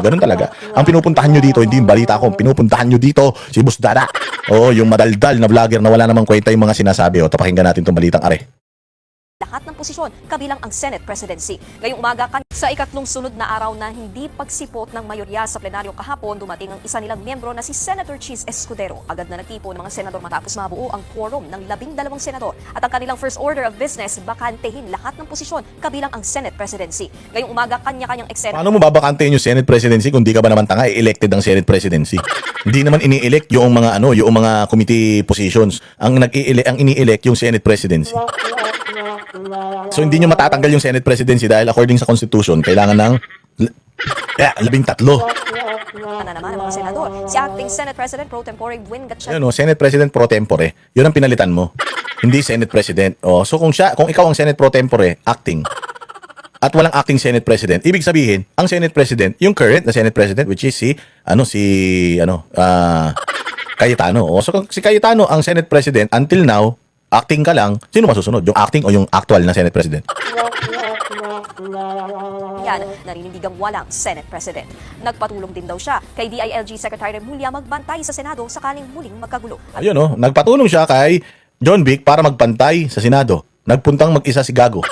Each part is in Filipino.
ganun talaga. Ang pinupuntahan nyo dito, hindi yung balita ko, ang pinupuntahan nyo dito, si Boss Dada. Oo, yung madaldal na vlogger na wala namang kwenta yung mga sinasabi. O, tapakinggan natin itong balitang are. Lahat ng posisyon, kabilang ang Senate presidency. Ngayong umaga, sa ikatlong sunod na araw na hindi pagsipot ng mayorya sa plenaryo kahapon, dumating ang isa nilang miyembro na si Senator Cheese Escudero. Agad na nagtipo ng mga senador matapos mabuo ang quorum ng 12 senador. At ang kanilang first order of business, bakantehin lahat ng posisyon, kabilang ang Senate presidency. Ngayong umaga, kanya-kanyang eksena. Paano mo babakantehin yung Senate presidency kung di ka ba naman tanga, elected ang Senate presidency? Hindi naman ini-elect yung mga yung mga committee positions. Ang ini-elect yung Senate presidency. So hindi nyo matatanggal yung Senate presidency dahil according sa Constitution, kailangan ng 13. Na naman ang mga senador. Si Acting Senate President Pro Tempore Buin Gatchalian. Ayun, Senate President Pro Tempore. Yun ang pinalitan mo. Hindi Senate President. So kung ikaw ang Senate Pro Tempore, acting, at walang acting Senate President, ibig sabihin, ang Senate President, yung current na Senate President, which is si Cayetano. So kung si Cayetano ang Senate President, until now, acting ka lang, sino masusunod? Yung acting o yung actual na Senate President? Yan, narinindigang walang Senate President. Nagpatulong din daw siya kay DILG Secretary Remulla magbantay sa Senado sakaling muling magkagulo. Ayun nagpatulong siya kay John Vic para magbantay sa Senado. Nagpuntang mag-isa si Gago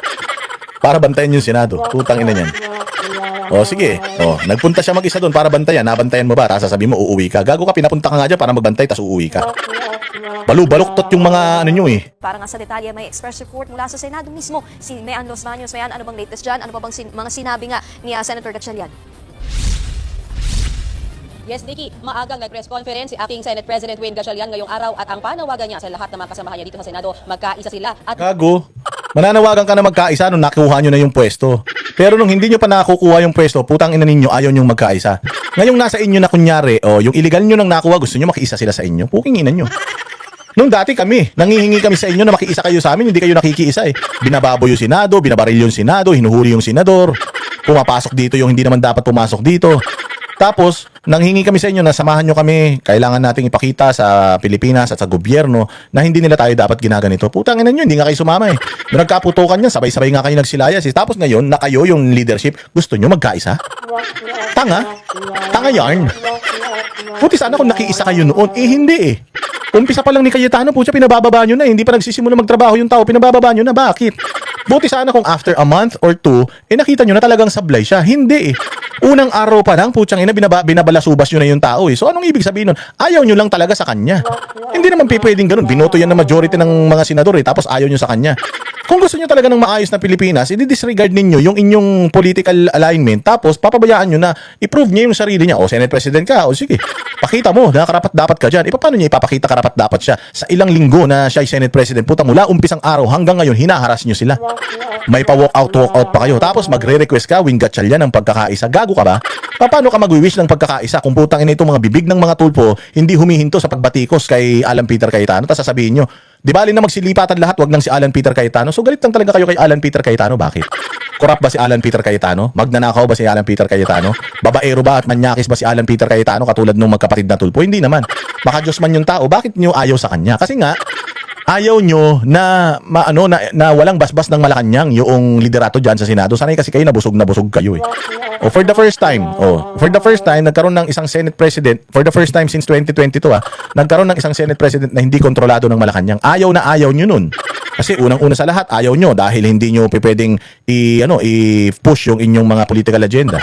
para bantayan yung Senado. Putang ina niyan. Sige. Nagpunta siya mag-isa doon para bantayan. Nabantayan mo ba? Tapos sasabihin mo, uuwi ka. Gago ka, pinapunta ka nga dyan para magbantay, tapos uuwi ka. Baluktot yung mga nyo eh. Para nga sa detalye, may express report mula sa Senado mismo. Si Mayan Los Baños. Mayan, ano bang latest dyan? Ano pa bang mga sinabi nga ni Senator Gatchalian? Yes, Nikki, maagang nag-press conference si Acting Senate President Win Gatchalian ngayong araw at ang panawagan niya sa lahat ng mga kasamahan niya dito sa Senado, magkaisa sila at Gago, mananawagan ka na magkaisa nung nakuha nyo na yung pwesto. Pero nung hindi nyo pa nakukuha yung pwesto, putang ina ninyo, ayaw nyong magkaisa. Ngayong nasa inyo na kunyari, yung illegal nyo nang nakuha, gusto nyo makiisa sila sa inyo, puking ina nyo. Nung dati kami, nangihingi kami sa inyo na makiisa kayo sa amin, hindi kayo nakikiisa eh. Binababoy yung Senado, binabaril yung Senado, hinuhuli yung senador, pumapasok dito yung hindi naman dapat pumasok dito. Tapos, nanghingi kami sa inyo na samahan nyo kami, kailangan nating ipakita sa Pilipinas at sa gobyerno na hindi nila tayo dapat ginaganito. Putang ina nyo, hindi nga kayo sumama eh. Nung nagkaputukan yan, sabay-sabay nga kayo nagsilayas eh. Tapos ngayon, na kayo yung leadership, gusto nyo magkaisa? Tanga yarn. Puti sana kung nakiisa kayo noon, hindi eh. Umpisa pa lang ni Cayetano, pucha, pinabababa nyo na, hindi pa nagsisimula magtrabaho yung tao, pinabababa nyo na, bakit? Buti sana kung after a month or two, nakita nyo na talagang sablay siya. Hindi eh. Unang araw pa lang, putsang ina, binabalasubas nyo na yung tao eh. So anong ibig sabihin nun? Ayaw nyo lang talaga sa kanya. Hindi naman pwedeng ganun. Binoto yan ng majority ng mga senador eh, tapos ayaw nyo sa kanya. Kung gusto nyo talaga ng maayos na Pilipinas, i-disregard ninyo yung inyong political alignment, tapos papabayaan nyo na i-prove niya yung sarili niya. Senate President ka, sige, pakita mo na karapat-dapat ka dyan. Paano niya ipapakita karapat-dapat siya? Sa ilang linggo na siya ay Senate President, puta, mula umpisang araw hanggang ngayon, hinaharas nyo sila. May pa-walk out pa kayo. Tapos magre-request ka, Win Gatchalian ng pagkakaisa. Gago ka ba? Paano ka mag-wish ng pagkakaisa kung putang ina itong mga bibig ng mga tulpo hindi humihinto sa pagbatikos kay Alan Peter Cayetano? Tapos sasabihin nyo, di ba alin na magsilipatan lahat, wag lang si Alan Peter Cayetano? So galit lang talaga kayo kay Alan Peter Cayetano. Bakit? Corrupt ba si Alan Peter Cayetano? Magnanakaw ba si Alan Peter Cayetano? Babaero ba at manyakis ba si Alan Peter Cayetano katulad ng magkapatid na tulpo? Hindi naman. Baka Diyos man yung tao. Bakit nyo ayaw sa kanya? Kasi nga, ayaw nyo na walang basbas ng Malacanang yung liderato dyan sa Senado. Sanay kasi kayo na busog kayo eh. For the first time, nagkaroon ng isang Senate President, for the first time since 2022 nagkaroon ng isang Senate President na hindi kontrolado ng Malacanang. Ayaw nyo nun. Kasi unang-una sa lahat, ayaw nyo dahil hindi nyo pwedeng i-push yung inyong mga political agenda.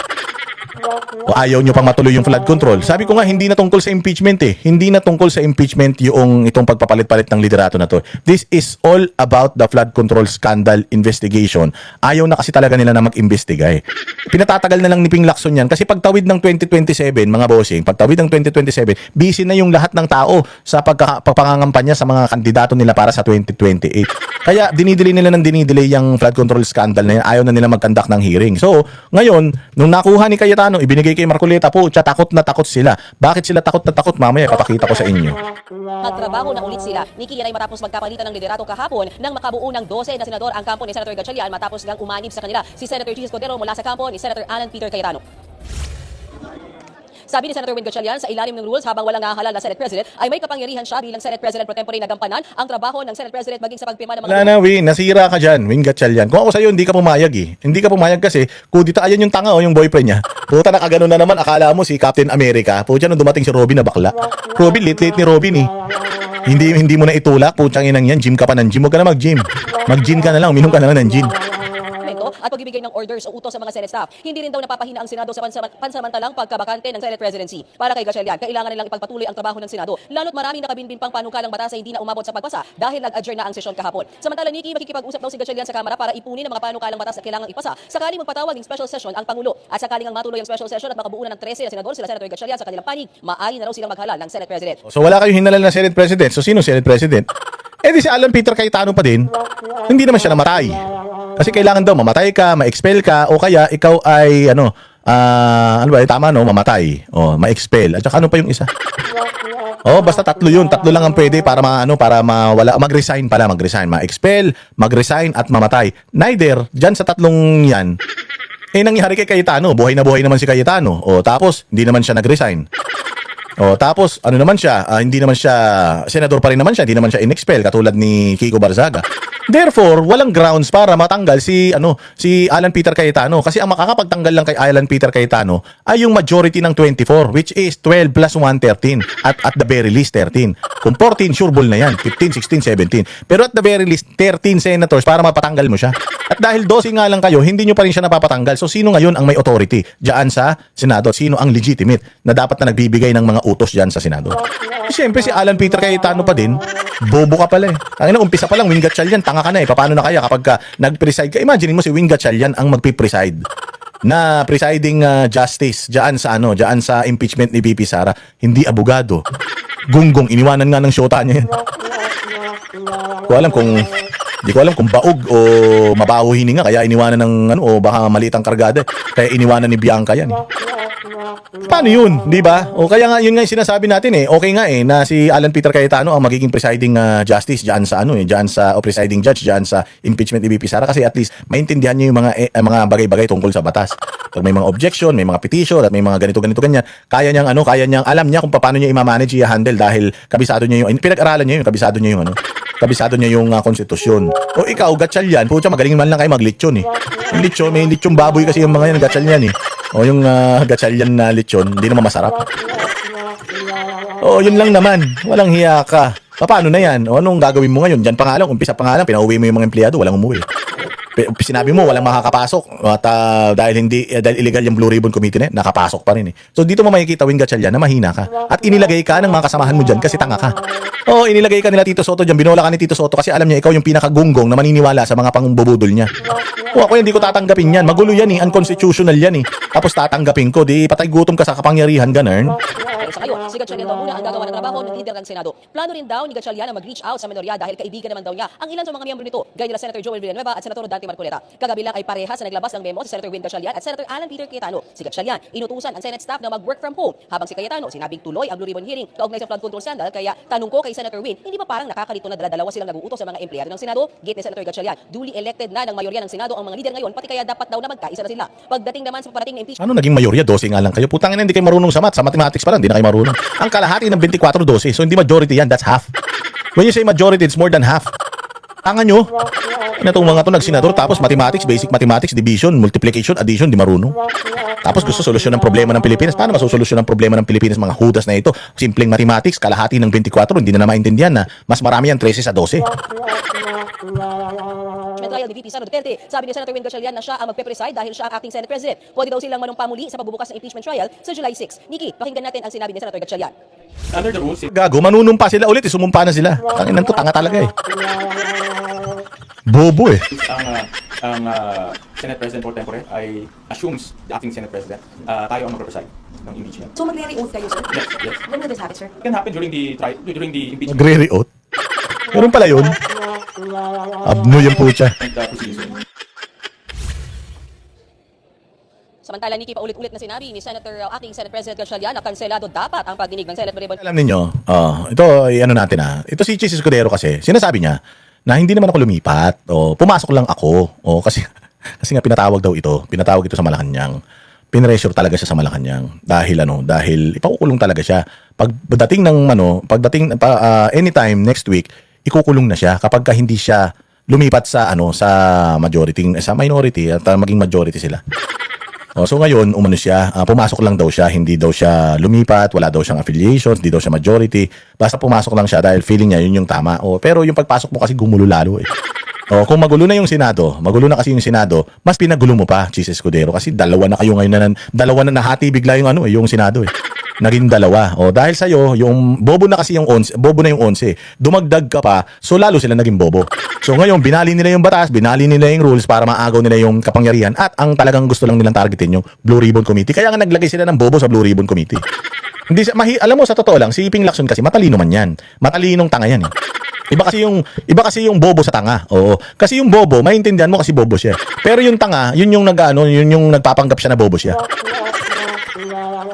O ayaw nyo pang matuloy yung flood control. Sabi ko nga, hindi na tungkol sa impeachment eh. Hindi na tungkol sa impeachment itong pagpapalit-palit ng liderato na to. This is all about the flood control scandal investigation. Ayaw na kasi talaga nila na mag-imbestiga eh. Pinatatagal na lang ni Ping Lacson yan kasi pagtawid ng 2027, mga bossing, pagtawid ng 2027, busy na yung lahat ng tao sa pagpangangampanya sa mga kandidato nila para sa 2028. Kaya dinidelay nila yung flood control scandal na yan. Ayaw na nila mag-conduct ng hearing. So, ngayon, nung nakuha ni Cayetano, ibinigay kay Marcoleta po, takot na takot sila. Bakit sila takot na takot? Mamaya ipapakita ko sa inyo. Nagtrabaho na ulit sila. Nikki, yan ay matapos magkapalitan ng liderato kahapon nang makabuo ng 12 na senador ang kampo ni Senator Gatchalian matapos ngang umanib sa kanila si Senator Cheese Escudero mula sa kampo ni Senator Alan Peter Cayetano. Sabi ni Senator Win Gatchalian, sa ilalim ng rules habang walang nahalal na Senate President ay may kapangyarihan siya bilang Senate President pro tempore na gampanan ang trabaho ng Senate President maging sa pagpirma ng mga Wala na, Win. Nasira ka dyan. Win Gatchalian. Kung ako sa'yo, hindi ka pumayag eh. Hindi ka pumayag kasi kudita, ayan yung tanga o yung boyfriend niya. Puta, nakaganon na naman. Akala mo si Captain America. Puta, nung dumating si Robin na bakla. Robin, late ni Robin eh. Hindi mo na itulak. Putang inang yan. Gym ka pa ng gym. Huwag ka na mag-gym. Mag-gym ka na lang. Uminom ka na lang ng gym. at pagbibigay ng orders o utos sa mga Senate staff. Hindi rin daw napapahina ang Senado sa pansamantalang pagkabakante ng Senate presidency. Para kay Gatchalian, kailangan nilang ipagpatuloy ang trabaho ng Senado, lalo't maraming nakabinbin pang panukalang batas ay hindi na umabot sa pagpasa dahil nag-adjourn na ang sesyon kahapon. Samantala, Nikki, makikipag-usap daw si Gatchalian sa Kamara para ipunin ang mga panukalang batas na kailangang ipasa sakaling magpatawag ng special session ang Pangulo. At sakaling ang matuloy ang special session at makabuo na ng 13 na senador sila Senator Gatchalian sa kanilang panig, maaari na raw silang maghalal ng Senate President. So wala kayong hinalal na Senate President. So sino Senate President? Eh di si Alan Peter Cayetano pa din. Hindi naman siya namatay. Kasi kailangan daw mamatay ka, ma-expel ka, o kaya ikaw ay ano ba, tama no, mamatay. O, ma-expel. At saka ano pa yung isa? Oh, basta tatlo yun. Tatlo lang ang pwede para para mawala, mag-resign pala, mag-resign, ma-expel, mag-resign at mamatay. Neither diyan sa tatlong 'yan. Eh nangyari kay Cayetano, buhay na buhay naman si Cayetano. O tapos hindi naman siya nag-resign. O tapos ano naman siya, hindi naman siya senador pa rin naman siya, hindi naman siya in-expel katulad ni Kiko Barzaga. Therefore, walang grounds para matanggal si Alan Peter Cayetano kasi ang makakapagtanggal lang kay Alan Peter Cayetano ay yung majority ng 24 which is 12 plus 1 13 at the very least 13. Kung 14 sure ball na yan, 15, 16, 17. Pero at the very least 13 senators para mapatanggal mo siya. At dahil 12 nga lang kayo, hindi nyo pa rin siya napapatanggal. So sino ngayon ang may authority diyan sa Senado? Sino ang legitimate na dapat na nagbibigay ng mga utos diyan sa Senado? Siyempre si Alan Peter Cayetano pa din. Bobo ka pala eh. Ang umpisa pa lang, Win Gatchalian, tanga ka na eh. Paano na kaya kapag nag-preside ka? Imagine mo si Win Gatchalian ang magpi-preside na presiding justice diyan sa impeachment ni VP Sara, hindi abogado. Gunggong, iniwanan nga ng syota niya yan. Di ko alam kung baog o mabaho hininga kaya iniwanan ng o baka maliit ang kargada kaya iniwanan ni Bianca yan. Paano yun, di ba? O kaya nga yun nga yung sinasabi natin eh. Okay nga eh na si Alan Peter Cayetano ang magiging presiding justice diyan sa presiding judge diyan sa impeachment ni VP Sara kasi at least maintindihan niyo yung mga bagay-bagay tungkol sa batas. Pag may mga objection, may mga petition at may mga ganito ganyan, kaya niyang alam niya kung paano niya i-manage i-handle dahil kabisado niya yung pinag-aralan niya yung kabisado niya yung konstitusyon. O ikaw, Gatchalian, pucha, magaling man lang kayo maglitsyon eh. Yung litsyon, may litsyon baboy kasi yung mga yan, Gatchalian eh. O yung Gatchalian na litsyon, hindi naman masarap. O yun lang naman, walang hiya ka. Paano na yan? O anong gagawin mo ngayon? Diyan pa nga lang, umpisa pa nga lang, pinauwi mo yung mga empleyado, walang umuwi. Sinabi mo walang makakapasok at dahil illegal yung Blue Ribbon Committee na nakapasok pa rin eh. So dito mo makikita, Win Gatchalian, na mahina ka at inilagay ka ng mga kasamahan mo diyan kasi tanga ka. Oo, inilagay ka nila Tito Soto diyan, binola ka ni Tito Soto kasi alam niya ikaw yung pinakagunggong na maniniwala sa mga pangbubudol niya. O ako hindi ko tatanggapin yan, magulo yan eh, unconstitutional yan eh. Tapos tatanggapin ko, di patay gutom ka sa kapangyarihan, ganun. Sa ngayon, si Gatchalian daw muna ang gagawa ng trabaho ng leader ng Senado. Plano rin daw ni Gatchalian na mag-reach out sa minorya dahil kaibigan naman daw niya ang ilan sa mga miyembro nito, gaya nila Senator Joel Villanueva at Senator Dante Marcoleta. Kagabi lang ay parehas na naglabas ng memo si Senator Win Gatchalian at Senator Alan Peter Cayetano. Si Gatchalian, inutusan ang Senate staff na mag-work from home, habang si Cayetano sinabing tuloy ang Blue Ribbon hearing kaugnay sa flood control scandal. Kaya tanong ko kay Senator Win, hindi ba parang nakakalito na dala-dalawa silang nag-uutos sa mga empleyado ng Senado? Gate ni Senator Gatchalian, duly elected na ng mayorya ng Senado ang mga leader ngayon, pati kaya dapat daw na magkaisa na sila. Pagdating naman sa parating na impeachment, ano naging mayorya? 12 nga lang kayo. Putang ina, hindi kayo marunong sa math. Sa mathematics pa lang, hindi na kayo marunong. Ang kalahati ng 24, 12. So hindi majority yan, that's half. When you say majority, it's more than half. Tanga nyo. Ano itong mga to nagsenador tapos mathematics, basic mathematics, division, multiplication, addition, di marunong. Tapos gusto solusyon ng problema ng Pilipinas. Paano masosolusyon ng problema ng Pilipinas mga hudas na ito? Simpleng mathematics, kalahati ng 24, hindi na maintindihan na mas marami yan 13 sa 12. trial ni VP Sara Duterte. Sabi ni Senator Win Gatchalian na siya ang magpe-preside dahil siya ang acting Senate President. Pwede daw silang manumpa muli sa pagbubukas ng impeachment trial sa July 6. Nikki, pakinggan natin ang sinabi ni Senator Gatchalian. Under the rules, Gago, manunumpa sila ulit, sumumpa na sila. Tanginan to, tanga talaga eh. Bobo eh. ang Senate President pro tempore ay assumes the acting Senate President. Tayo ang magre-preside ng impeachment. So magre-re-oath kayo, sir? Yes. When will this happen, sir? It can happen during the impeachment Magre-re-oath. Meron pala yun. Abno yung pucha. proceedings. Samantala, Nikki, paulit-ulit na sinabi ni acting Senate President Gatchalian na kanselado dapat ang pagdinig ng Senate Blue Ribbon. Alam ninyo, ito ay ano natin ito si Chis Escudero kasi, sinasabi niya na hindi naman ako lumipat. Pumasok lang ako. Kasi nga pinatawag ito sa Malacanang pinressure talaga siya sa Malacanang dahil ipakukulong talaga siya. Pagdating anytime next week, ikukulong na siya kapag hindi siya lumipat sa sa minority at maging majority sila. So ngayon, pumasok lang daw siya, hindi daw siya lumipat, wala daw siyang affiliations, hindi daw siya majority, basta pumasok lang siya dahil feeling niya yun yung tama. Pero yung pagpasok mo kasi gumulo lalo eh. Kung magulo na kasi yung Senado, mas pinagulo mo pa, Chis Escudero, kasi dalawa na kayo ngayon dalawa na nahati bigla yung Senado eh. Naging dalawa. Dahil sa'yo, yung bobo na yung 11. Dumagdag ka pa, so lalo sila naging bobo. So ngayon, binali nila yung batas, binali nila yung rules para maagaw nila yung kapangyarihan at ang talagang gusto lang nilang targetin yung Blue Ribbon Committee. Kaya nga naglagay sila ng bobo sa Blue Ribbon Committee. Alam mo, sa totoo lang, si Ping Lacson kasi matalino man yan. Matalinong tanga yan eh. Iba kasi yung bobo sa tanga. Oo. Kasi yung bobo, maintindihan mo kasi bobo siya. Pero yung tanga, yun yung nagpapanggap siya na bobo siya.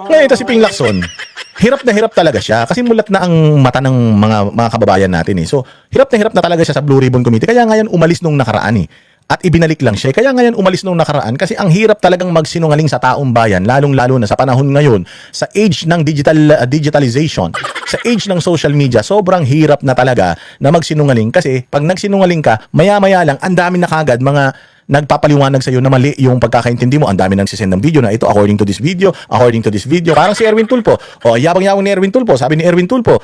Ngayon, ito si Ping Lacson, hirap na hirap talaga siya kasi mulat na ang mata ng mga kababayan natin eh. So, hirap na talaga siya sa Blue Ribbon Committee. Kaya ngayon umalis nung nakaraan eh. At ibinalik lang siya. Kaya ngayon umalis nung nakaraan kasi ang hirap talagang magsinungaling sa taong bayan, lalong-lalo na sa panahon ngayon, sa age ng digitalization, sa age ng social media, sobrang hirap na talaga na magsinungaling kasi pag nagsinungaling ka, maya-maya lang, ang dami na kagad mga nagpapaliwanag sa iyo na mali yung pagkakaintindi mo. Ang dami nang sisend ng video na ito according to this video. Parang si Erwin Tulfo. Yabang-yabang ni Erwin Tulfo. Sabi ni Erwin Tulfo,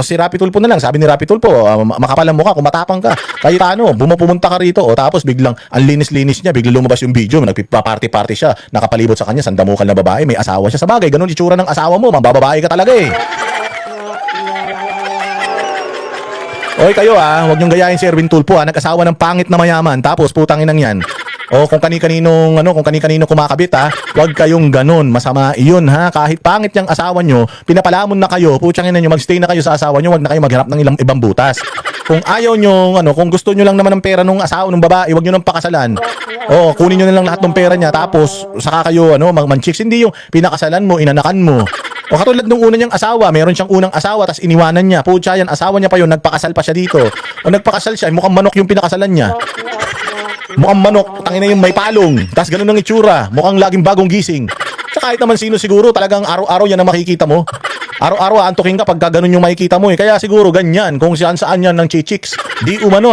si Rapi Tulfo na lang. Sabi ni Rapi Tulfo, makapalang mukha kung matapang ka. Kayetano, pumunta ka rito. Tapos biglang ang linis-linis niya, biglang lumabas yung video, nagpa-party-party siya, nakapalibot sa kanya, sandamukan na babae, may asawa siya. Sa bagay, ganun itsura ng asawa mo, mabababae ka talaga eh. Oy kayo wag niyong gayahin si Erwin Tulfo nag-asawa ng pangit na mayaman tapos putang inang yan. Kung kani-kaninong kumakabit wag kayong ganun, masama iyon kahit pangit yung asawa niyo, pinapalamon na kayo, putang ina niyo, magstay na kayo sa asawa niyo, wag na kayo maghanap ng ibang butas. Kung ayaw niyo kung gusto niyo lang naman ng pera nung asawa ng babae, wag niyo nang pakasalan. Kunin niyo na lang lahat ng pera niya tapos saka kayo man-chicks, hindi yung pinakasalan mo, inanakan mo. Katulad nung una niyang asawa, meron siyang unang asawa tapos iniwanan niya. Putya yan, asawa niya pa yun, nagpakasal pa siya dito. Nagpakasal siya, mukhang manok yung pinakasalan niya. Mukhang manok, tangina yung may palong. Tapos ganun ang itsura, mukhang laging bagong gising. Kahit naman sino siguro, talagang araw-araw yan ang makikita mo. Araw-araw antukin ka pagka ganun yung makikita mo Kaya siguro ganyan, kung saan-saan yan ng chichiks. Di umano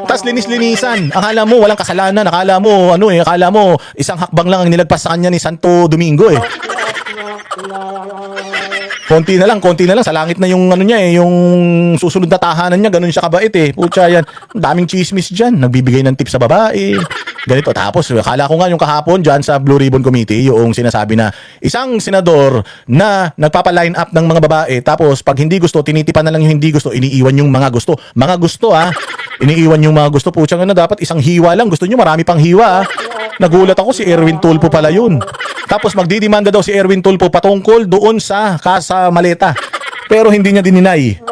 Tapos linis-linisan. Akala mo walang kasalanan, akala mo isang hakbang lang ang nilagpas sa kanya ni Santo Domingo Konti na lang sa langit na yung yung susunod na tahanan niya, ganun siya kabait Putya yan, daming chismis diyan, nagbibigay ng tips sa babae. Ganito tapos akala ko nga yung kahapon diyan sa Blue Ribbon Committee, yung sinasabi na isang senador na nagpapa-line up ng mga babae tapos pag hindi gusto tinitipan na lang yung hindi gusto, iniiwan yung mga gusto. Iniiwan yung mga gusto. Putya nga dapat isang hiwa lang, gusto niyo marami pang hiwa Nagulat ako, si Erwin Tulfo pala yun. Tapos magdidemanda daw si Erwin Tulfo patungkol doon sa Casa Maleta. Pero hindi niya dininay.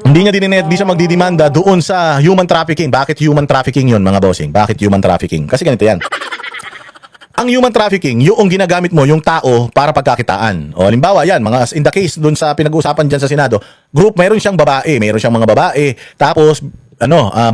Hindi siya magdidemanda doon sa human trafficking. Bakit human trafficking yun, mga bossing? Bakit human trafficking? Kasi ganito yan. Ang human trafficking, yung ginagamit mo, yung tao para pagkakitaan. Halimbawa yan, in the case doon sa pinag-uusapan dyan sa Senado, mayroon siyang mga babae, tapos,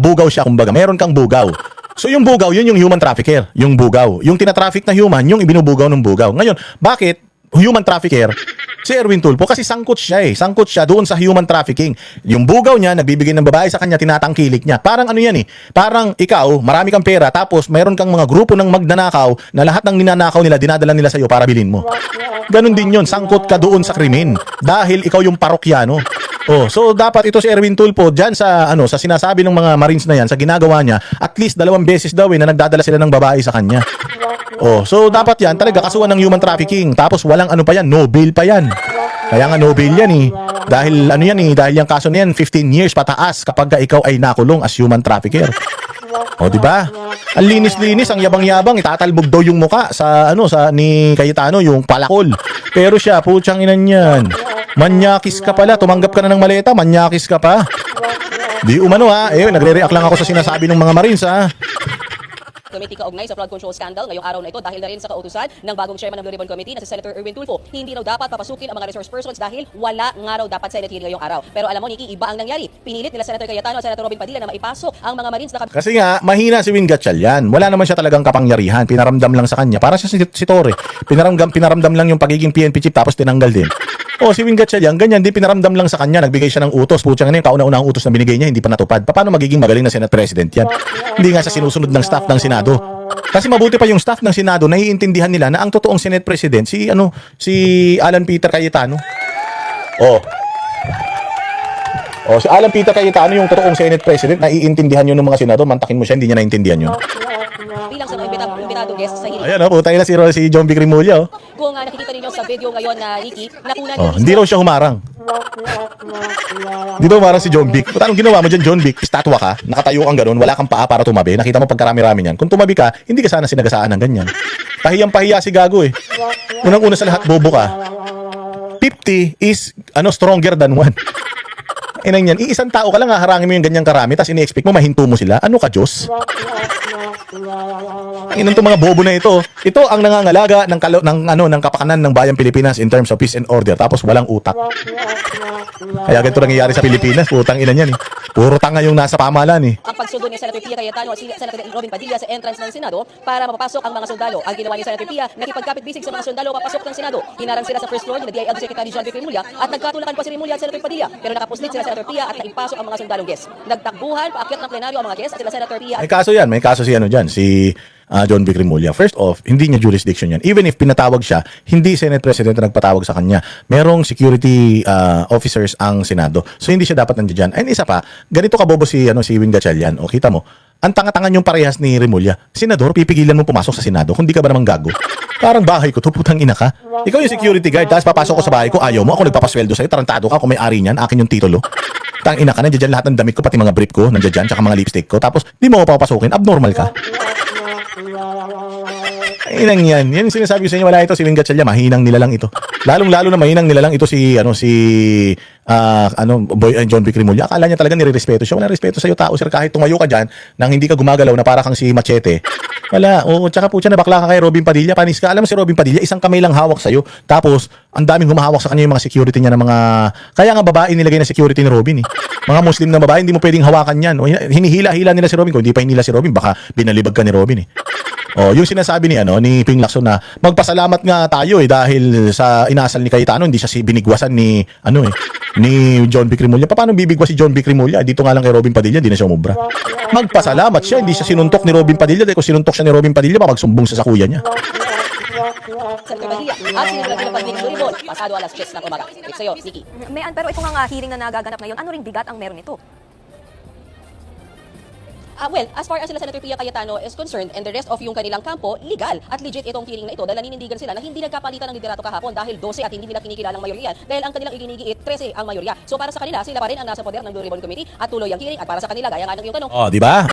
bugaw siya, kumbaga, meron kang bugaw. So yung bugaw, yun yung human trafficker, yung bugaw. Yung tinatraffic na human, yung ibinubugaw ng bugaw. Ngayon, bakit human trafficker si Erwin Tulfo? Kasi sangkot siya doon sa human trafficking. Yung bugaw niya, nagbibigay ng babae sa kanya, tinatangkilik niya. Parang parang ikaw, marami kang pera, tapos mayroon kang mga grupo ng magnanakaw na lahat ng ninanakaw nila, dinadala nila sa iyo para bilhin mo. Ganon din yun, sangkot ka doon sa krimen. Dahil ikaw yung parokyano. So dapat ito si Erwin Tulfo diyan sa sa sinasabi ng mga Marines na yan, sa ginagawa niya, at least 2 beses daw na nagdadala sila ng babae sa kanya. So dapat yan talaga kasuhan ng human trafficking. Tapos walang pa yan, no bail pa yan. Kaya nga no bail yan Dahil dahil yung kaso na yan 15 years pataas kapag ikaw ay nakulong as human trafficker. Di ba? Ang linis-linis, ang yabang-yabang, itatalbog daw yung muka sa ni Cayetano, yung palakol. Pero siya, putyang inan yan. Manyakis ka pala, tumanggap ka na ng maleta, manyakis ka pa. Di umano nagre-react lang ako sa sinasabi ng mga Marines Committee kaugnay sa flood control scandal ngayong araw na ito dahil na rin sa kautusan ng bagong chairman ng Blue Ribbon Committee na si Senator Erwin Tulfo. Hindi raw dapat papasukin ang mga resource persons dahil wala nga raw dapat Senate hearing ngayong araw. Pero alam mo, Nikki, iba ang nangyari. Pinilit nila Senator Cayetano at Senator Robin Padilla na maipasok ang mga Marines na Kasi nga, mahina si Win Gatchalian. Wala naman siya talagang kapangyarihan. Pinaramdam lang sa kanya. Para siya si Torre. Pinaramdam lang yung pagiging PNP chief tapos tinanggal din. O si Win Gatchalian, ganyan din pinaramdam lang sa kanya. Nagbigay siya ng utos. Putsang ano yung kauna-unahang utos na binigay niya, hindi pa natupad. Paano magiging magaling na Senate President yan? Hindi nga sa sinusunod ng staff ng Senado. Kasi mabuti pa yung staff ng Senado, naiintindihan nila na ang totoong Senate President, si Alan Peter Cayetano. Si Alan Peter Cayetano yung totoong Senate President, naiintindihan yun ng mga Senado, mantakin mo siya, hindi niya naiintindihan yun. bilang sa mga imbitado guest sa hearing. Ayan putay na si John Vic Rimulya. Kung nakikita ninyo sa video ngayon na Nikki, nakunan Hindi raw siya humarang. Hindi daw humarang si John Vic. Anong ginawa mo dyan, John Vic? Estatwa ka, nakatayo kang ganun, wala kang paa para tumabi. Nakita mo pagkarami-rami niyan. Kung tumabi ka, hindi ka sana sinagasaan ng ganyan. Pahiyang-pahiya si Gago eh. Unang-una sa lahat, bobo ka. 50 is stronger than 1. Inang yan, iisang tao ka lang haharangin mo yung ganyang karami tapos ini-expect mo mahinto mo sila. Ano ka, Diyos? Ang inang mga bobo na ito. Ito ang nangangalaga ng kapakanan ng bayang Pilipinas in terms of peace and order tapos walang utak. Kaya ganito nangyayari sa Pilipinas, putang ina niyan eh. Puro tanga yung nasa pamahalaan eh. Ang pagsundo ni Senator Pia Cayetano at Senator Robin Padilla sa entrance ng Senado para mapapasok ang mga sundalo. Ang ginawa ni Senator Pia, nakipagkapit bisig sa mga sundalo papasok ng Senado. Hinarang sila sa first floor ni DILG Secretary John Vic Rimulya at nagkatulakan pa si Rimulya at Senator Padilla. Pero nakapuslit sila Senator Pia at naipasok ang mga sundalong guest. Nagtakbuhan, paakyat ng plenaryo ang mga guest at sila Senator Pia. May kaso si John Vic Rimulya. First off, hindi niya jurisdiction yan. Even if pinatawag siya, hindi Senate President na nagpatawag sa kanya. Merong security officers ang Senado. So hindi siya dapat nandiyan dyan. And isa pa, ganito kabobo si Win Gatchalian. O kita mo, ang tanga-tanga yung parehas ni Rimulya. Senador, pipigilan mo pumasok sa Senado kung di ka ba naman gago? Parang bahay ko to, putang ina ka. Ikaw yung security guard, tapos papasok ko sa bahay ko, ayaw mo, ako nagpapasweldo sa'yo, tarantado ka, kung may ari niyan, akin yung titulo. Tang ina ka, nandiyan lahat ng damit ko, pati mga brief ko, nandiyan, tsaka mga lipstick ko, tapos di mo ako papapasukin, abnormal ka. Inang yan. Yan yung sinasabi ko sa inyo, wala ito si Win Gatchalian, mahinang nilalang ito. Lalong-lalo na mahinang nilalang ito si John Vic Rimulya. Akala niya talaga nirerespeto siya. Wala respeto sa iyo tao, sir. Kahit tumayo ka diyan nang hindi ka gumagalaw na para kang si Machete. Wala. Oo, tsaka po siya na bakla ka kay Robin Padilla. Panis ka. Alam mo si Robin Padilla, isang kamay lang hawak sa iyo. Tapos ang daming humahawak sa kanya yung mga security niya ng mga kaya nga babae nilagay na security ni Robin eh. Mga Muslim na babae, hindi mo pwedeng hawakan yan. O, hinihila-hila nila si Robin. Kung hindi pa hinila si Robin, baka binalibag ka ni Robin eh. Yung sinasabi ni Ping Lacson na magpasalamat nga tayo dahil sa inasal ni Cayetano, hindi siya binigwasan ni John Vic Rimulya. Paano bibigwas si John Vic Rimulya? Dito nga lang kay Robin Padilla, hindi na siya umubra. Magpasalamat siya, hindi siya sinuntok ni Robin Padilla dahil kung sinuntok siya ni Robin Padilla, magsumbong siya sa kuya niya. Senator Padilla at sinimulan ng pagdinig Luribon, pasado alas 10 ng umaga. It's sa'yo, Nikki. Pero ito nga hearing na nagaganap ngayon, ano ring bigat ang meron nito? Well, as far as sila Senator Pia Cayetano is concerned and the rest of yung kanilang kampo, legal at legit itong hearing na ito dahil nanindigan sila na hindi nagkapalitan ng liderato kahapon dahil 12 at hindi nila kinikilalang mayorya dahil ang kanilang iginigiit 13 ang mayorya. So para sa kanila, sila pa rin ang nasa poder ng Blue Ribbon Committee at tuloy ang hearing at para sa kanila, gaya nga ng iyong tanong, Di ba?